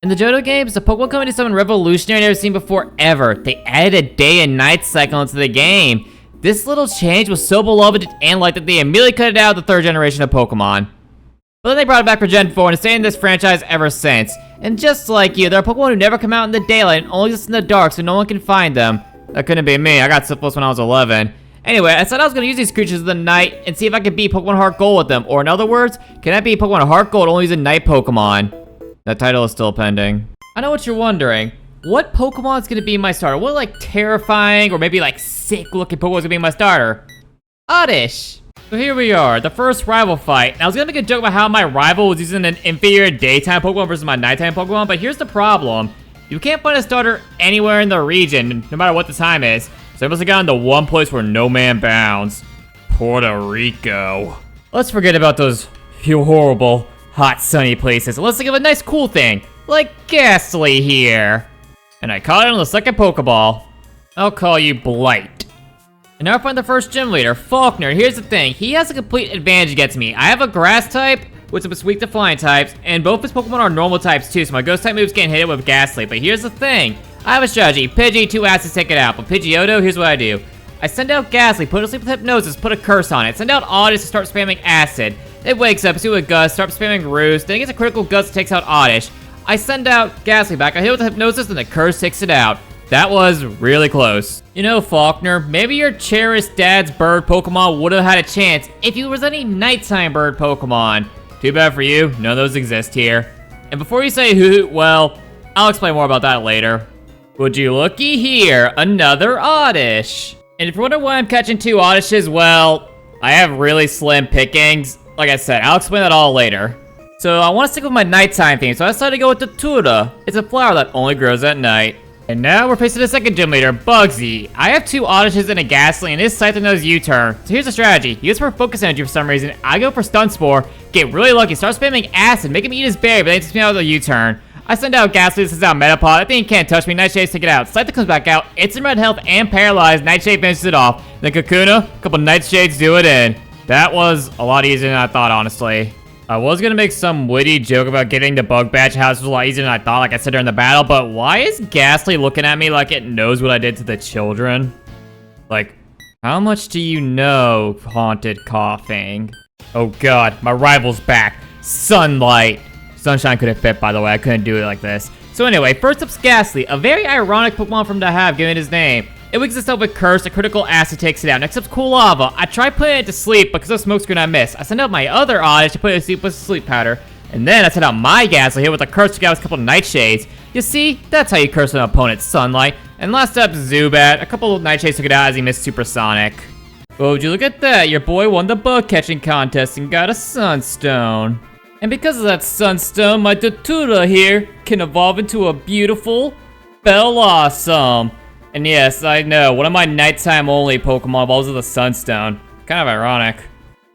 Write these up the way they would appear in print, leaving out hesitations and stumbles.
In the Johto games, the Pokemon Company did something revolutionary I've never seen before ever. They added a day and night cycle into the game. This little change was so beloved and liked that they immediately cut it out of the 3rd generation of Pokemon. But then they brought it back for Gen 4 and it's stayed in this franchise ever since. And just like you, there are Pokemon who never come out in the daylight and only exist in the dark so no one can find them. That couldn't be me, I got syphilis when I was 11. Anyway, I said I was going to use these creatures in the night and see if I could beat Pokemon Heartgold with them. Or in other words, can I beat Pokemon Heartgold only using night Pokemon? That title is still pending. I know what you're wondering. What Pokemon is going to be my starter? What, like, terrifying or maybe, like, sick-looking Pokemon is going to be my starter? Oddish! So here we are, the first rival fight. And I was going to make a joke about how my rival was using an inferior daytime Pokemon versus my nighttime Pokemon, but here's the problem. You can't find a starter anywhere in the region, no matter what the time is. So I must have gotten to one place where no man bounds. Puerto Rico. Let's forget about those few horrible, hot, sunny places. Let's think of a nice, cool thing. Like Ghastly here. And I caught it on the 2nd Pokeball. I'll call you Blight. And now I find the first gym leader, Faulkner. Here's the thing, he has a complete advantage against me. I have a grass type with some weak to flying types, and both his Pokemon are normal types too, so my ghost type moves can't hit it with Ghastly. But here's the thing, I have a strategy. Pidgey, 2 acids, take it out. But Pidgeotto, here's what I do. I send out Ghastly, put it to sleep with Hypnosis, put a curse on it. Send out Oddish to start spamming acid. It wakes up, see with Gust, start spamming Roost, then it gets a critical Gust, takes out Oddish. I send out Ghastly back, I hit it with the Hypnosis, and the curse takes it out. That was really close. You know, Faulkner, maybe your cherished dad's bird Pokemon would have had a chance if you was any nighttime bird Pokemon. Too bad for you, none of those exist here. And before you say hoot, well, I'll explain more about that later. Would you looky here, another Oddish. And if you're wondering why I'm catching 2 Oddishes, well, I have really slim pickings. Like I said, I'll explain that all later. So I want to stick with my nighttime theme, so I decided to go with the Tura. It's a flower that only grows at night. And now we're facing the 2nd gym leader, Bugsy. I have 2 Oddishes and a Ghastly, and his Scyther knows U-turn. So here's the strategy. He goes for Focus Energy for some reason. I go for Stun Spore, get really lucky, start spamming Acid, make him eat his berry, but then he takes me out with a U-turn. I send out Ghastly, this is out Metapod. I think he can't touch me. Nightshade, take it out. Scyther comes back out. It's in red health and paralyzed. Nightshade finishes it off. Then Kakuna, a couple Nightshades do it in. That was a lot easier than I thought, honestly. I was gonna make some witty joke about getting the bug badge. How this was a lot easier than I thought, like I said during the battle, but why is Ghastly looking at me like it knows what I did to the children? Like, how much do you know, Haunted Coughing? Oh god, my rival's back. Sunlight. Sunshine couldn't fit, by the way. I couldn't do it like this. So anyway, first up's Ghastly, a very ironic Pokemon for him to have, given his name. It wakes itself with Curse, a critical acid takes it out. Next up's Cool Lava. I try putting it to sleep, but because of smoke screen I miss. I send out my other Oddish to put it to sleep with Sleep Powder. And then I send out my Ghastly here with a Curse to get out with a couple of Nightshades. You see, that's how you curse an opponent's Sunlight. And last up, Zubat. A couple of Nightshades took it out as he missed Supersonic. Oh, would you look at that? Your boy won the bug catching contest and got a Sunstone. And because of that Sunstone, my Datura here can evolve into a beautiful Bellossom. And yes, I know, one of my nighttime only Pokemon evolves with a Sunstone. Kind of ironic.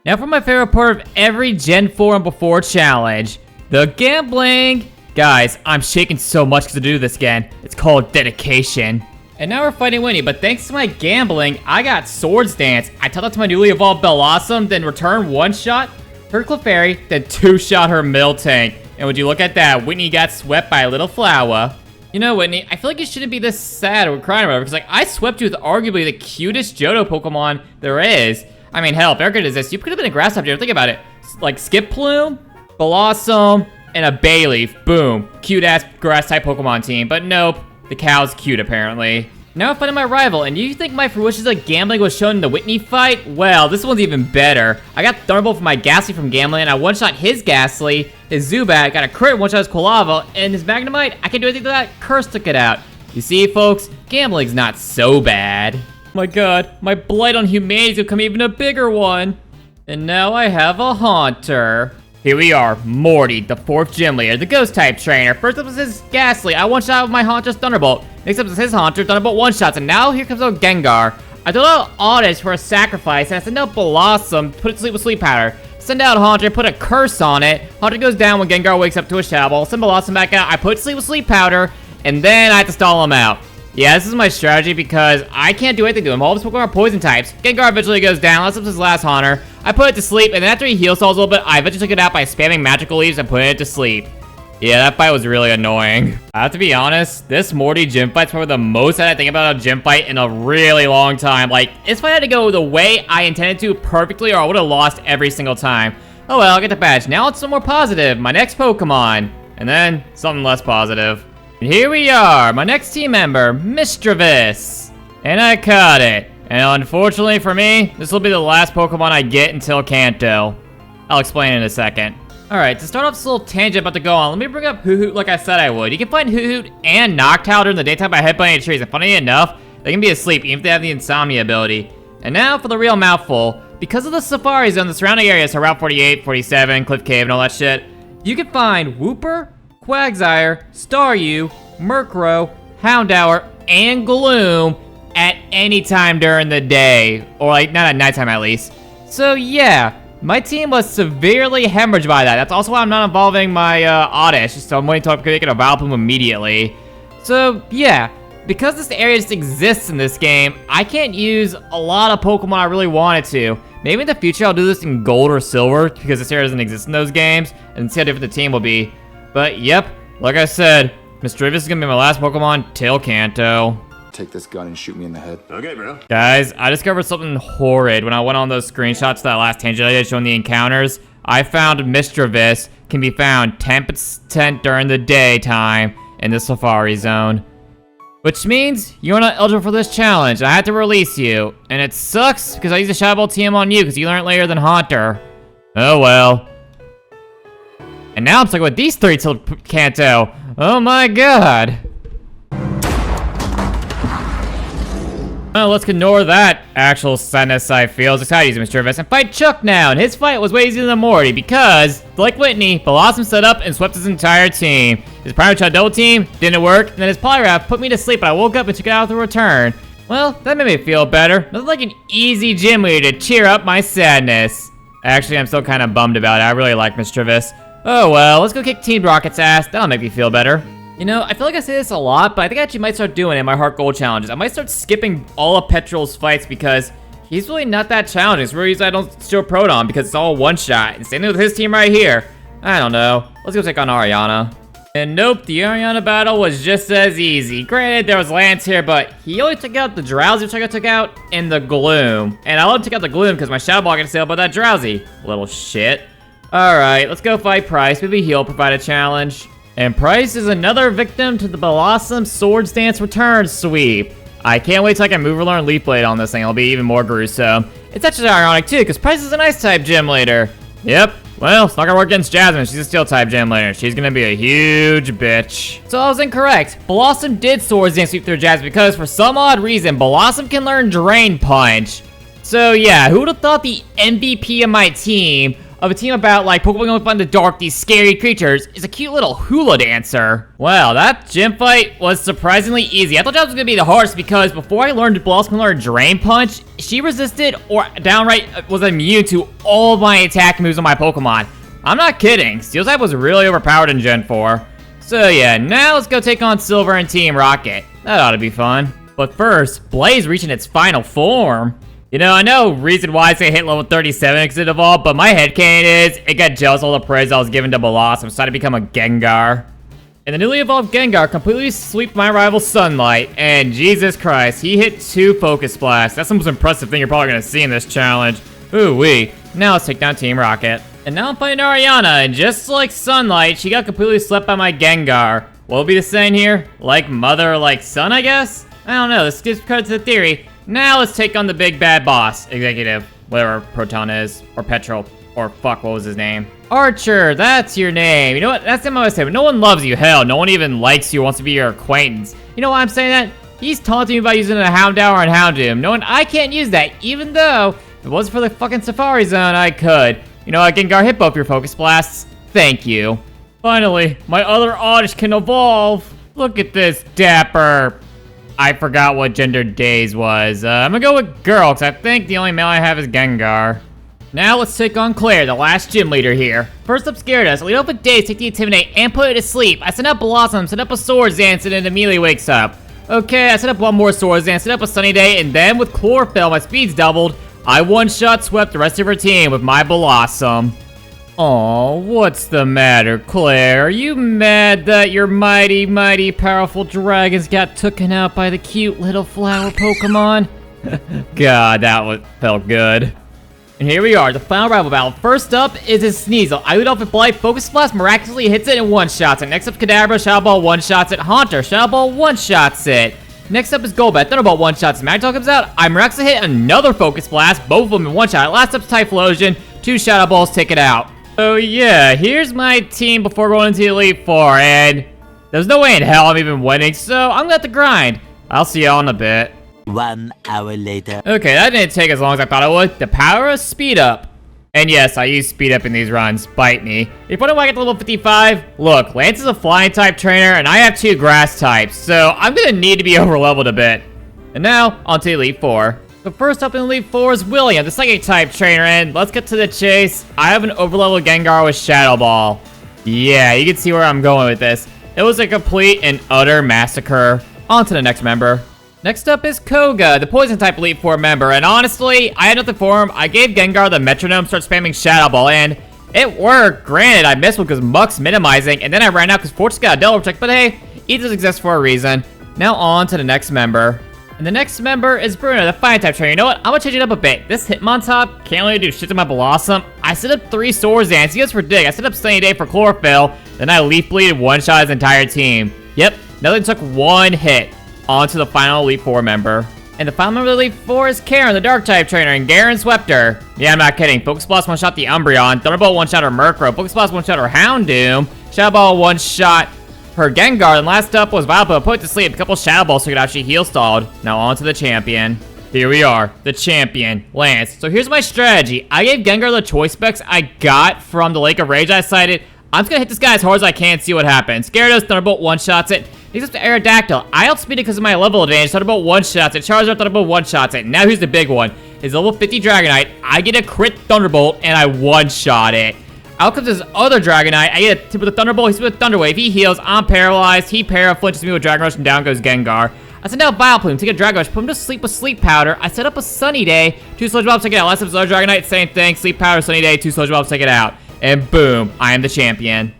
Now for my favorite part of every Gen 4 and before challenge, the gambling. Guys, I'm shaking so much to do this again. It's called dedication. And now we're fighting Winnie, but thanks to my gambling, I got Swords Dance. I taught that to my newly evolved Bellossom, then return 1-shot her Clefairy, then 2-shot her Miltank. And would you look at that, Whitney got swept by a little flower. You know, Whitney, I feel like you shouldn't be this sad or crying about it, because, like, I swept you with arguably the cutest Johto Pokemon there is. I mean, hell, if Erica does this, you could have been a grass type Johto. Think about it. Like, Skip Plume, Bellossom, and a Bayleaf. Boom. Cute-ass grass type Pokemon team. But nope, the cow's cute, apparently. Now I'm fighting my rival, and you think my fruitions of gambling was shown in the Whitney fight? Well, this one's even better. I got Thunderbolt for my Ghastly from gambling, and I one-shot his Ghastly. His Zubat got a crit one-shot his Quilava, and his Magnemite, I can't do anything to that. Curse took it out. You see, folks, gambling's not so bad. My god, my blight on humanity's become even a bigger one. And now I have a Haunter. Here we are, Morty, the 4th gym leader, the ghost-type trainer. First up is his Ghastly. I one-shot with my Haunter's Thunderbolt. Next up is his Haunter, Thunderbolt one-shots. And now here comes out Gengar. I throw out Oddish for a sacrifice, and I send out Bellossom, put it to sleep with Sleep Powder. Send out Haunter, put a curse on it. Haunter goes down when Gengar wakes up to a Shadow Ball. Send Bellossom back out. I put it to sleep with Sleep Powder, and then I have to stall him out. Yeah, this is my strategy because I can't do anything to him. All of his Pokemon are poison types. Gengar eventually goes down. That's up to his last Haunter. I put it to sleep, and then after he heal stalls a little bit, I eventually took it out by spamming magical leaves and putting it to sleep. Yeah, that fight was really annoying. I have to be honest, this Morty gym fight's probably the most I think about a gym fight in a really long time. Like, this fight had to go the way I intended to perfectly, or I would have lost every single time. Oh well, I'll get the badge. Now it's some more positive. My next Pokemon. And then something less positive. And here we are, my next team member, Mischievous. And I caught it. And unfortunately for me, this will be the last Pokemon I get until Kanto. I'll explain in a second. Alright, to start off this little tangent about to go on, let me bring up Hoot like I said I would. You can find Hoot and Noctowl during the daytime by headbutting trees, and funny enough, they can be asleep even if they have the insomnia ability. And now for the real mouthful. Because of the Safari Zone, the surrounding areas, so Route 48, 47, Cliff Cave, and all that shit, you can find Wooper, Quagsire, Staryu, Murkrow, Houndour, and Gloom at any time during the day. Or like, not at nighttime at least. So yeah. My team was severely hemorrhaged by that. That's also why I'm not involving my Oddish, so I'm waiting until I can make it a Vileplume immediately. So, yeah, because this area just exists in this game, I can't use a lot of Pokemon I really wanted to. Maybe in the future I'll do this in Gold or Silver, because this area doesn't exist in those games, and see how different the team will be. But, yep, like I said, Mischievous is going to be my last Pokemon till Kanto. Take this gun and shoot me in the head. Okay, bro. Guys, I discovered something horrid when I went on those screenshots that last tangent I did showing the encounters. I found Mischievous can be found 10% during the daytime in the Safari Zone. Which means you're not eligible for this challenge. I had to release you. And it sucks because I used a Shadow Ball TM on you because you learned later than Haunter. Oh well. And now I'm stuck with these three till Kanto. Oh my god. Well, let's ignore that actual sadness I feel. Just how to use Mischievous and fight Chuck now. And his fight was way easier than Morty because, like Whitney, Blossom set up and swept his entire team. His Primary Shot double team didn't work, and then his Poliwrath put me to sleep, but I woke up and took it out with a return. Well, that made me feel better. Nothing like an easy gym leader to cheer up my sadness. Actually, I'm still kind of bummed about it. I really like Mischievous. Oh well, let's go kick Team Rocket's ass. That'll make me feel better. You know, I feel like I say this a lot, but I think I actually might start doing it in my Heartgold challenges. I might start skipping all of Petrol's fights because he's really not that challenging. It's really reason I don't show Proton because it's all one shot. And same thing with his team right here. I don't know. Let's go take on Ariana. And nope, the Ariana battle was just as easy. Granted, there was Lance here, but he only took out the Drowsy, which I took out, and the Gloom. And I let him take out the Gloom because my Shadow Ball can say about that Drowsy. Little shit. Alright, let's go fight Price. Maybe he'll provide a challenge. And Price is another victim to the Blossom Swords Dance Return sweep. I can't wait till I can move or learn Leaf Blade on this thing. It'll be even more gruesome. It's actually ironic too, because Price is an Ice-type gym leader. Yep. Well, it's not gonna work against Jasmine. She's a Steel-type gym leader. She's gonna be a huge bitch. So I was incorrect. Blossom did Swords Dance sweep through Jasmine because for some odd reason, Blossom can learn Drain Punch. So yeah, who would have thought the MVP of my team, of a team about like Pokemon going in the dark, these scary creatures, is a cute little hula dancer. Wow, that gym fight was surprisingly easy. I thought that was gonna be the hardest because before I learned Blossom can learn Drain Punch, she resisted or downright was immune to all of my attack moves on my Pokemon. I'm not kidding. Steel type was really overpowered in Gen 4. So yeah, now let's go take on Silver and Team Rocket. That ought to be fun. But first, Blaze reaching its final form. You know, I know reason why I say hit level 37 because it evolved, but my headcanon is it got jealous of all the praise I was given to Blossom, so I decided to become a Gengar. And the newly evolved Gengar completely swept my rival Sunlight, and Jesus Christ, he hit 2 Focus Blasts. That's the most impressive thing you're probably going to see in this challenge. Ooh-wee. Now let's take down Team Rocket. And now I'm fighting Ariana, and just like Sunlight, she got completely slept by my Gengar. What will be the saying here? Like mother, like son, I guess? I don't know, this gives credit to the theory. Now let's take on the big bad boss, Executive, whatever Proton is, or Petrol, or fuck, what was his name? Archer, that's your name. You know what, that's the name I was saying, but no one loves you, hell, no one even likes you, wants to be your acquaintance. You know why I'm saying that? He's taunting me by using a Houndour and Houndoom, knowing I can't use that, even though, if it wasn't for the fucking Safari Zone, I could. You know what, Gengar, hit both your Focus Blasts. Thank you. Finally, my other Oddish can evolve. Look at this dapper. I forgot what gender Days was. I'm gonna go with girl, because I think the only male I have is Gengar. Now let's take on Claire, the last gym leader here. First up scared us, lead up with Days, take the Intimidate, and put it to sleep. I set up Blossom, set up a Swords Dance, and it immediately wakes up. Okay, I set up one more Swords Dance, set up a Sunny Day, and then with Chlorophyll, my speed's doubled. I one-shot swept the rest of her team with my Blossom. Aw, what's the matter, Claire? Are you mad that your mighty, mighty powerful dragons got taken out by the cute little flower Pokemon? God, felt good. And here we are, the final rival battle. First up is his Sneasel. I lead off with Blight. Focus Blast miraculously hits it and one-shots it. Next up, Kadabra. Shadow Ball one-shots it. Haunter. Shadow Ball one-shots it. Next up is Golbat. Thunderbolt one-shots. Magneton comes out. I miraculously hit another Focus Blast. Both of them in one-shot. Last up is Typhlosion. 2 Shadow Balls take it out. So yeah, here's my team before going into Elite Four, and there's no way in hell I'm even winning, so I'm gonna have to grind. I'll see y'all in a bit. 1 hour later. Okay, that didn't take as long as I thought it would. The power of Speed Up. And yes, I use Speed Up in these runs. Bite me. If you wonder why I get to level 55, look, Lance is a Flying type trainer, and I have 2 Grass types, so I'm gonna need to be over-leveled a bit. And now, on to Elite Four. So first up in Elite Four is William, the Psychic type trainer, and let's get to the chase. I have an over-leveled Gengar with Shadow Ball. Yeah, you can see where I'm going with this. It was a complete and utter massacre. On to the next member. Next up is Koga, the Poison type Elite Four member, and honestly, I had nothing for him. I gave Gengar the Metronome, start spamming Shadow Ball, and it worked. Granted, I missed one because Muck's minimizing, and then I ran out because Fortress got a double check, but hey, either exists for a reason. Now on to the next member. And the next member is Bruno, the Fire type trainer. You know what? I'm gonna change it up a bit. This Hitmontop can't really do shit to my Blossom. I set up 3 Swords Dance. He goes for Dig. I set up Sunny Day for Chlorophyll. Then I Leaf Bleed and one-shot his entire team. Yep, nothing took 1 hit. On to the final Elite Four member. And the final member of the Elite Four is Karen, the Dark type trainer, and Garen swept her. Yeah, I'm not kidding. Focus Blast one-shot the Umbreon. Thunderbolt one-shot her Murkrow. Focus Blast one-shot her Houndoom. Shadow Ball one-shot her Gengar, and last up was Vileplume. Put to sleep. A couple Shadow Balls took it out. She heal stalled. Now on to the champion. Here we are, the champion, Lance. So here's my strategy. I gave Gengar the choice specs I got from the Lake of Rage I cited. I'm just gonna hit this guy as hard as I can, see what happens. Gyarados, Thunderbolt one-shots it. Next up to Aerodactyl. I outspeed it because of my level advantage. Thunderbolt one-shots it. Charizard, Thunderbolt one-shots it. Now here's the big one. His level 50 Dragonite. I get a crit Thunderbolt, and I one-shot it. Out comes his other Dragonite. I get a tip with the Thunderbolt. He's with Thunder Wave. He heals. I'm paralyzed. He flinches me with Dragon Rush, and down goes Gengar. I send out Vileplume. Take a Dragon Rush. Put him to sleep with Sleep Powder. I set up a Sunny Day. 2 Sludge Bobs, take it out. Last episode, Dragonite, same thing. Sleep Powder, Sunny Day. 2 Sludge Bobs, take it out. And boom, I am the champion.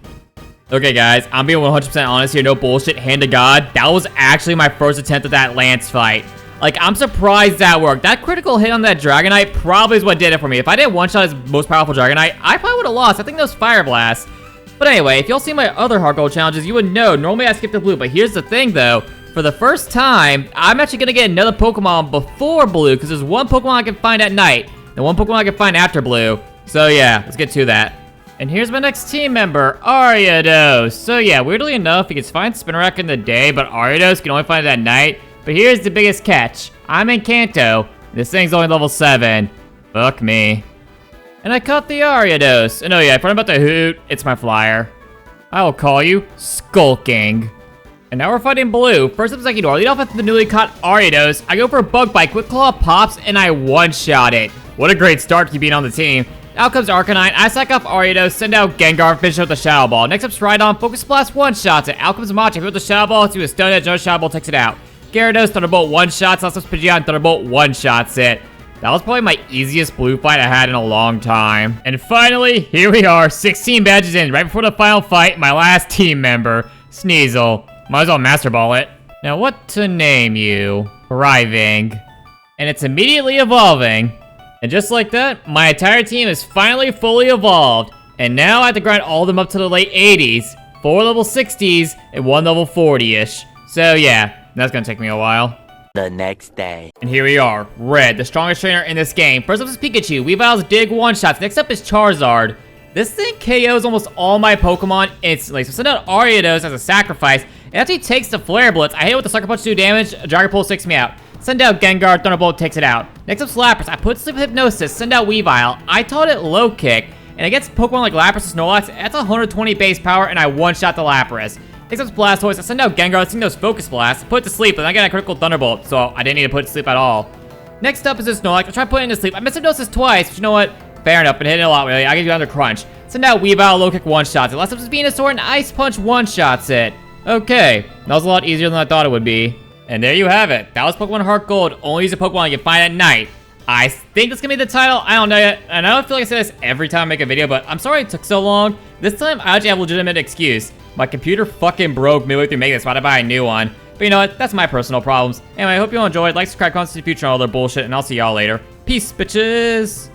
Okay, guys, I'm being 100% honest here. No bullshit. Hand to God. That was actually my first attempt at that Lance fight. Like, I'm surprised that worked. That critical hit on that Dragonite probably is what did it for me. If I didn't one-shot his most powerful Dragonite, I probably would have lost. I think that was Fire Blast. But anyway, if y'all see my other Heartgold challenges, you would know. Normally, I skip the blue, but here's the thing, though. For the first time, I'm actually going to get another Pokemon before blue, because there's one Pokemon I can find at night, and one Pokemon I can find after blue. So yeah, let's get to that. And here's my next team member, Ariados. So yeah, weirdly enough, you can find Spinarak in the day, but Ariados can only find it at night. But here's the biggest catch. I'm in Kanto. This thing's only level 7. Fuck me. And I caught the Ariados. And oh yeah, if I'm about to hoot, it's my flyer. I will call you Skulking. And now we're fighting blue. First up is Executor. I lead off with the newly caught Ariados. I go for a Bug Bite. Quick Claw pops, and I one-shot it. What a great start to being on the team. Out comes Arcanine. I sack off Ariados, send out Gengar, finish with the Shadow Ball. Next up, Stridon. Focus Blast one-shots it. Out comes Machi with the Shadow Ball. To a Stone Edge, no Shadow Ball takes it out. Gyarados, Thunderbolt one-shots. Last up, Pidgeot, Thunderbolt one-shots it. That was probably my easiest blue fight I had in a long time. And finally, here we are, 16 badges in, right before the final fight, my last team member, Sneasel. Might as well Master Ball it. Now, what to name you? Arriving. And it's immediately evolving. And just like that, my entire team is finally fully evolved. And now I have to grind all of them up to the late 80s, 4 level 60s, and 1 level 40-ish. So yeah, that's gonna take me a while. The next day. And here we are, Red, the strongest trainer in this game. First up is Pikachu, Weavile's Dig one-shots. Next up is Charizard. This thing KOs almost all my Pokemon instantly. So send out Ariados as a sacrifice. It actually takes the Flare Blitz. I hit it with the Sucker Punch to do damage. Dragon Pulse takes me out. Send out Gengar, Thunderbolt takes it out. Next up's Lapras. I put Sleep Hypnosis, send out Weavile. I taught it Low Kick. And against Pokemon like Lapras and Snorlax, that's 120 base power, and I one-shot the Lapras. Next up's Blastoise. I send out Gengar, send those Focus Blasts, put it to sleep, and I get a critical Thunderbolt, so I didn't need to put it to sleep at all. Next up is this Snorlax. I tried putting it to sleep. I missed Hypnosis twice, but you know what? Fair enough, been hitting it a lot, really. I get you under crunch. Send out Weavile, Low Kick one-shots it. Last up is Venusaur, and Ice Punch one-shots it. Okay, that was a lot easier than I thought it would be. And there you have it. That was Pokemon Heart Gold. Only use a Pokemon you can find at night. I think that's gonna be the title. I don't know yet. And I don't feel like I say this every time I make a video, but I'm sorry it took so long. This time, I actually have a legitimate excuse. My computer fucking broke midway through making this, so I had to buy a new one. But you know what? That's my personal problems. Anyway, I hope you all enjoyed. Like, subscribe, comment, see the future, and all their bullshit, and I'll see y'all later. Peace, bitches!